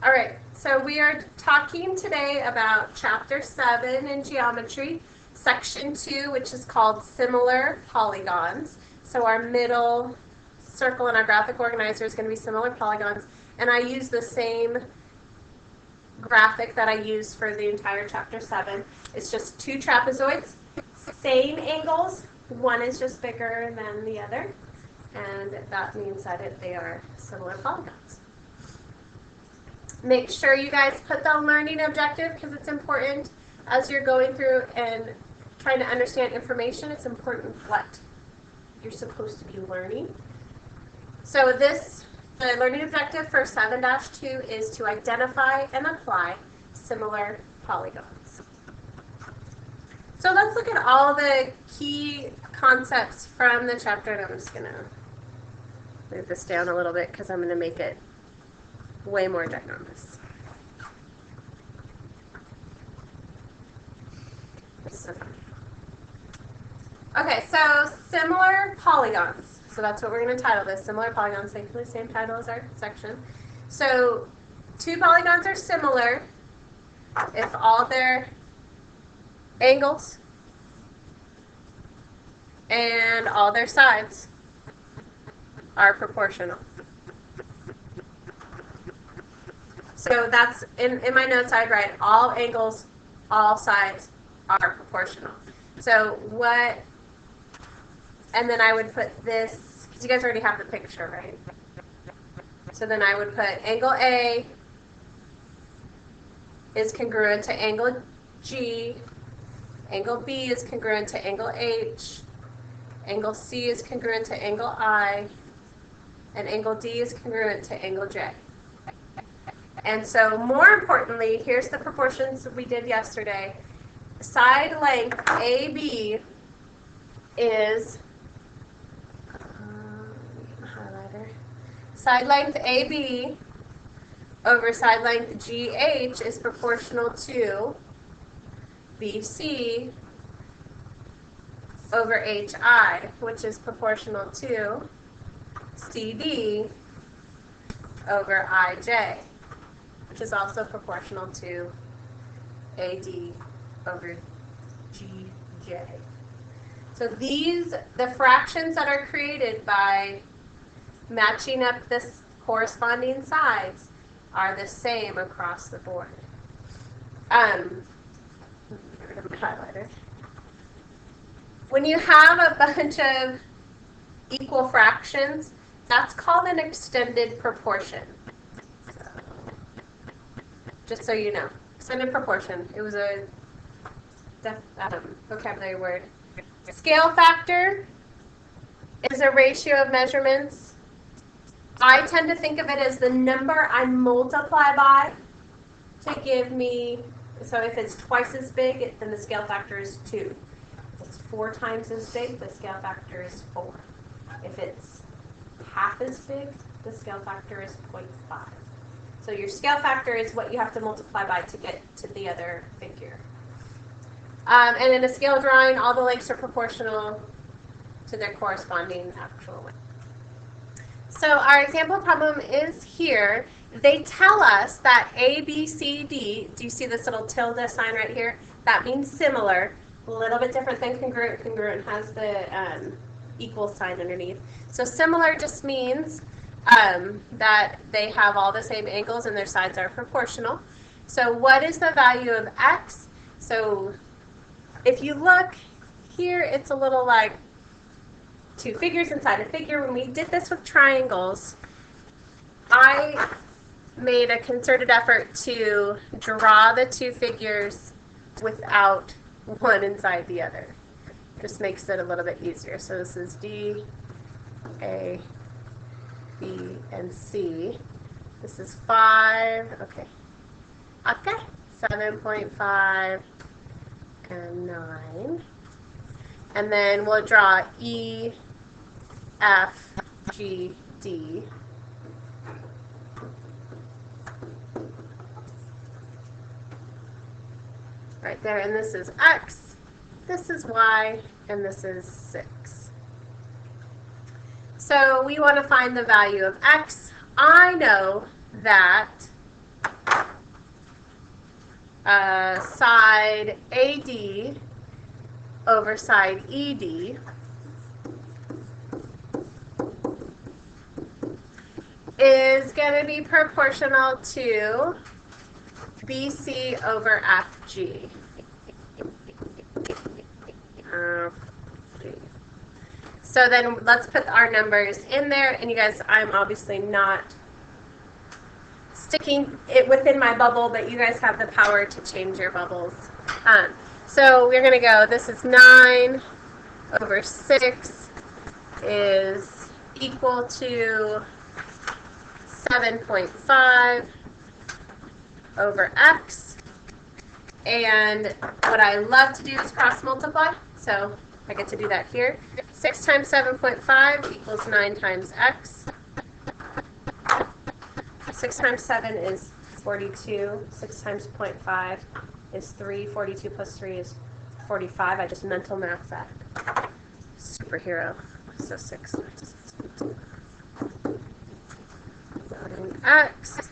All right, so we are talking today about Chapter 7 in Geometry, Section 2, which is called Similar Polygons. So our middle circle in our graphic organizer is going to be similar polygons, and I use the same graphic that I used for the entire Chapter 7. It's just two trapezoids, same angles. One is just bigger than the other, and that means that they are similar polygons. Make sure you guys put the learning objective because it's important as you're going through and trying to understand information. It's important what you're supposed to be learning. So the learning objective for 7-2 is to identify and apply similar polygons. So let's look at all the key concepts from the chapter, and I'm just going to move this down a little bit because I'm going to make it way more ginormous. Okay, so similar polygons. So that's what we're going to title this, similar polygons, thankfully same title as our section. So two polygons are similar if all their angles and all their sides are proportional. So that's, in my notes I'd write all angles, all sides are proportional. So what, and then I would put this, because you guys already have the picture, right? So then I would put angle A is congruent to angle G, angle B is congruent to angle H, angle C is congruent to angle I, and angle D is congruent to angle J. And so more importantly, here's the proportions we did yesterday. Side length AB is, highlighter, side length AB over side length GH is proportional to BC over HI, which is proportional to CD over IJ, which is also proportional to AD over GJ. So the fractions that are created by matching up this corresponding sides are the same across the board. Highlighter. When you have a bunch of equal fractions, that's called an extended proportion. Just so you know, extended proportion. It was a vocabulary word. Scale factor is a ratio of measurements. I tend to think of it as the number I multiply by to give me, so if it's twice as big, then the scale factor is 2. If it's 4 times as big, the scale factor is 4. If it's half as big, the scale factor is 0.5. So your scale factor is what you have to multiply by to get to the other figure. And in a scale drawing, all the lengths are proportional to their corresponding actual length. So our example problem is here. They tell us that A, B, C, D, do you see this little tilde sign right here? That means similar, a little bit different than congruent. Congruent has the equal sign underneath. So similar just means that they have all the same angles and their sides are proportional. So what is the value of x? So if you look here, it's a little like two figures inside a figure. When we did this with triangles, I made a concerted effort to draw the two figures without one inside the other. Just makes it a little bit easier. So this is D, A, B, and C. This is 5, okay, 7.5 and 9. And then we'll draw E, F, G, D. Right there, and this is X, this is Y, and this is 6. So we want to find the value of X. I know that side AD over side ED is going to be proportional to BC over FG. So then let's put our numbers in there. And you guys, I'm obviously not sticking it within my bubble, but you guys have the power to change your bubbles. So we're going to go, this is 9 over 6 is equal to 7.5 over x. And what I love to do is cross multiply. So I get to do that here. 6 times 7.5 equals 9 times x. 6 times 7 is 42. 6 times 0.5 is 3. 42 plus 3 is 45. I just mental math that. Superhero. So 6 times x.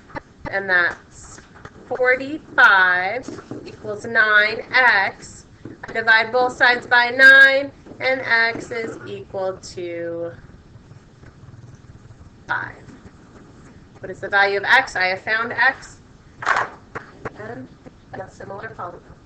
And that's 45 equals 9x. I divide both sides by 9, and x is equal to 5. What is the value of x? I have found x and a similar polygon.